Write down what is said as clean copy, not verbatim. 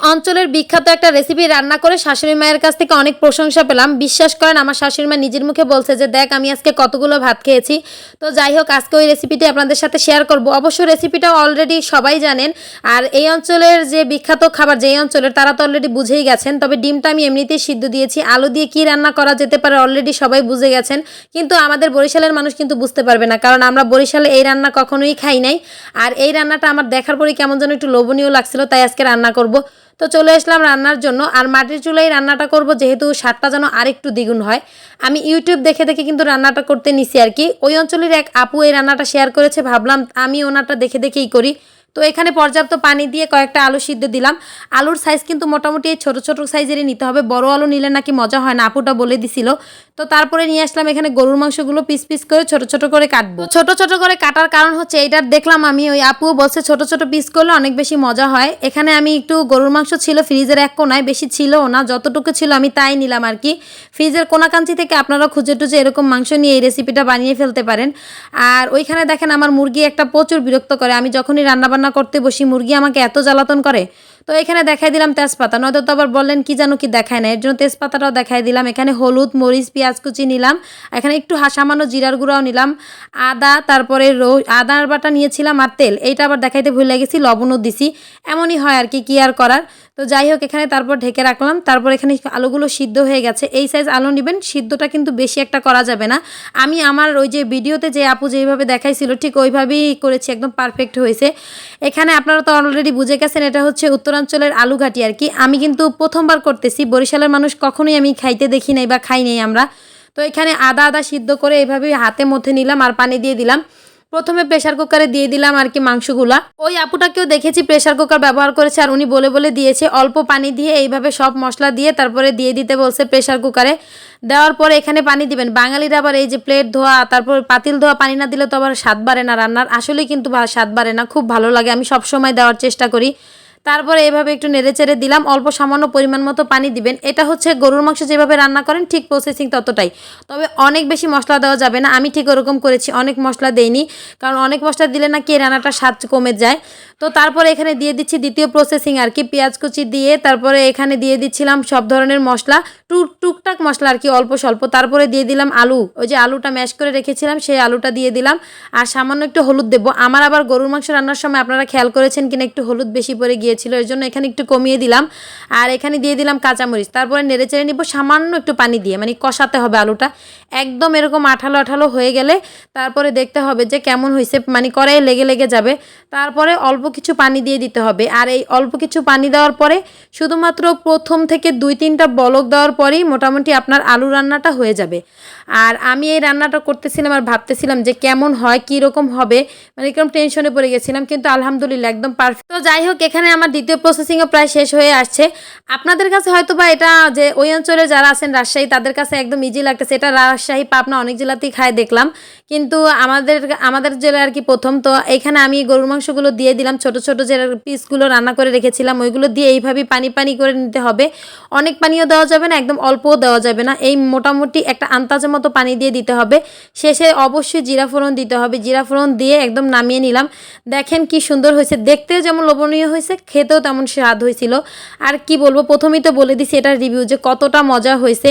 অঞ্চলের বিখ্যাত একটা রেসিপি রান্না করে শাশুড়ি মায়ের কাছ থেকে অনেক প্রশংসা পেলাম। বিশ্বাস করেন আমার শাশুড়ি মা নিজের মুখে বলছে যে দেখ আমি আজকে কতগুলো ভাত খেয়েছি। তো যাই হোক আজকে ওই রেসিপিটি আপনাদের সাথে শেয়ার করব। অবশ্য রেসিপিটা অলরেডি সবাই জানেন। আর এই অঞ্চলের যে বিখ্যাত খাবার যেই অঞ্চলের তারা তো অলরেডি বুঝেই গেছেন। তবে ডিমটা আমি এমনিতেই সিদ্ধ দিয়েছি। আলু দিয়ে কি রান্না করা যেতে পারে অলরেডি সবাই বুঝে গেছেন। কিন্তু আমাদের বরিশালের মানুষ কিন্তু বুঝতে পারবে না, কারণ আমরা বরিশালে এই রান্না কখনোই খাই নাই। আর এই রান্নাটা আমার দেখার পরে কেমন যেন একটু লোভনীয় লাগছিল, তাই আজকে রান্না করব। তো চলে আসলাম রান্নার জন্য। আর মাটির চুলায় রান্নাটা করব, যেহেতু স্বাদটা যেন আরেকটু দ্বিগুণ হয়। আমি ইউটিউব দেখে দেখে কিন্তু রান্নাটা করতে নিছি আর কি। ওই অঞ্চলের এক আপু এই রান্নাটা শেয়ার করেছে, ভাবলাম আমি ওনারটা দেখে দেখেই করি। তো এখানে পর্যাপ্ত পানি দিয়ে কয়েকটা আলু সিদ্ধ দিলাম। আলুর সাইজ কিন্তু মোটামুটি এই ছোটো ছোটো সাইজেরই নিতে হবে, বড় আলু নিলে নাকি মজা হয় না, আপুটা বলে দিছিল। তো তারপরে নিয়ে আসলাম এখানে গরুর মাংসগুলো পিস পিস করে ছোট ছোট করে কাটবো। ছোট ছোট করে কাটার কারণ হচ্ছে এইটার দেখলাম আমি, ওই আপুও বলছে ছোট ছোট পিস করলে অনেক বেশি মজা হয়। এখানে আমি একটু গরুর মাংস ছিল ফ্রিজের এক কোনায়, বেশি ছিল না, যতটুকু ছিল আমি তাই নিলাম আর কি। ফ্রিজের কোনাকাঞ্চি থেকে আপনারা খুঁজে টুজে এরকম মাংস নিয়ে এই রেসিপিটা বানিয়ে ফেলতে পারেন। আর ওইখানে দেখেন আমার মুরগি একটা প্রচুর বিরক্ত করে, আমি যখনই রান্নাবান্না করতে বসি মুরগি আমাকে এত জ্বালাতন করে। তো এখানে দেখাই দিলাম তেজপাতা, নয়তো তো আবার বললেন কি জানো কি দেখায় না, এর জন্য তেজপাতাটাও দেখাই দিলাম। এখানে হলুদ মরিচ পেঁয়াজ কুচি নিলাম, এখানে একটু সামান্য জিরার গুঁড়াও নিলাম, আদা, তারপরে আদার বাটা নিয়েছিলাম, আর তেল। এইটা আবার দেখাইতে ভুলে গেছি, লবণও দিছি। এমনই হয় আর কি আর করার। তো যাই হোক এখানে তারপর ঢেকে রাখলাম। তারপর এখানে আলুগুলো সিদ্ধ হয়ে গেছে। এই সাইজ আলু নেবেন, সিদ্ধটা কিন্তু বেশি একটা করা যাবে না। আমি আমার ওই যে ভিডিওতে যে আপু যেইভাবে দেখাইছিল ঠিক ওইভাবেই করেছি, একদম পারফেক্ট হয়েছে। এখানে আপনারা তো অলরেডি বুঝে গেছেন এটা হচ্ছে উত্তরাঞ্চলের আলু ঘাটি আর কি। আমি কিন্তু প্রথমবার করতেছি, বরিশালের মানুষ কখনোই আমি খাইতে দেখি নাই বা খাই নাই আমরা। তো এখানে আদা সিদ্ধ করে এইভাবেই হাতে মধ্যে নিলাম আর পানি দিয়ে দিলাম। প্রথমে প্রেশার কুকারে দিয়ে দিলাম আর কি মাংসগুলা। ওই আপুটাকেও দেখেছি প্রেশার কুকার ব্যবহার করেছে, আর উনি বলে বলে দিয়েছে অল্প পানি দিয়ে এইভাবে সব মশলা দিয়ে তারপরে দিয়ে দিতে বলছে প্রেশার কুকারে। দেওয়ার পরে এখানে পানি দিবেন। বাঙালিরা আবার এই যে প্লেট ধোয়া তারপর পাতিল ধোয়া পানি না দিলে তো আবার স্বাদ বাড়ে না রান্নার, আসলেই কিন্তু স্বাদ বাড়ে না, খুব ভালো লাগে, আমি সবসময় দেওয়ার চেষ্টা করি। তারপরে এভাবে একটু নেড়েচেড়ে দিলাম, অল্প সামান্য পরিমাণ মতো পানি দিবেন। এটা হচ্ছে গরুর মাংস যেভাবে রান্না করেন ঠিক প্রসেসিং ততটাই, তবে অনেক বেশি মশলা দেওয়া যাবে না। আমি ঠিক ওরকম করেছি, অনেক মশলা দেইনি, কারণ অনেক মশলা দিলে নাকি রান্নাটা স্বাদ কমে যায়। তো তারপরে এখানে দিয়ে দিচ্ছি দ্বিতীয় প্রসেসিং আর কি, পেঁয়াজ কুচি দিয়ে তারপরে এখানে দিয়ে দিচ্ছিলাম সব ধরনের মশলা, টুকটাক মশলা আর কি, অল্প স্বল্প। তারপরে দিয়ে দিলাম আলু, ওই যে আলুটা ম্যাশ করে রেখেছিলাম সেই আলুটা দিয়ে দিলাম। আর সামান্য একটু হলুদ দেবো। আমার আবার গরুর মাংস রান্নার সময় আপনারা খেয়াল করেছেন কিনা একটু হলুদ বেশি পড়ে গিয়েছিল, এর জন্য এখানে একটু কমিয়ে দিলাম। আর এখানে দিয়ে দিলাম কাঁচামরিচ। তারপরে নেড়েচেড়ে নিব সামান্য একটু পানি দিয়ে, মানে কষাতে হবে আলুটা একদম এরকম আঠালো আঠালো হয়ে গেলে তারপরে দেখতে হবে যে কেমন হয়েছে, মানে কড়াইয়ে লেগে লেগে যাবে। তারপরে অল্প কিছু পানি দিয়ে দিতে হবে। আর এই অল্প কিছু পানি দেওয়ার পরে শুধুমাত্র প্রথম থেকে 2-3টা বলক দেওয়ার পরেই মোটামুটি আপনার আলু রান্নাটা হয়ে যাবে। আর আমি এই রান্নাটা করতেছিলাম আর ভাবতেছিলাম যে কেমন হয় কী রকম হবে, মানে এরকম টেনশনে পড়ে গেছিলাম, কিন্তু আলহামদুলিল্লাহ একদম পারফেক্ট। তো যাই হোক এখানে আমার দ্বিতীয় প্রসেসিংও প্রায় শেষ হয়ে আসছে। আপনাদের কাছে হয়তো বা এটা যে ওই অঞ্চলে যারা আছেন রাজশাহী তাদের কাছে একদম ইজি লাগতেছে, এটা রাজশাহী পাবনা অনেক জেলাতেই খায় দেখলাম, কিন্তু আমাদের জেলায় আর কি প্রথম। তো এখানে আমি গরুর মাংসগুলো দিয়ে দিলাম, ছোট ছোট যে পিসগুলো রান্না করে রেখেছিলাম ওইগুলো দিয়ে এইভাবেই পানি পানি করে নিতে হবে। অনেক পানিও দেওয়া যাবে না, একদম অল্পও দেওয়া যাবে না, এই মোটামুটি একটা আন্দাজের মতো পানি দিয়ে দিতে হবে। শেষে অবশ্যই জিরা ফোড়ন দিতে হবে, জিরা ফোড়ন দিয়ে একদম নামিয়ে নিলাম। দেখেন কি সুন্দর হয়েছে, দেখতেও যেমন লোভনীয় হয়েছে খেতেও তেমন স্বাদ হয়েছিল। আর কি বলবো, প্রথমেই তো বলে দিছি এটার রিভিউ যে কতটা মজা হয়েছে।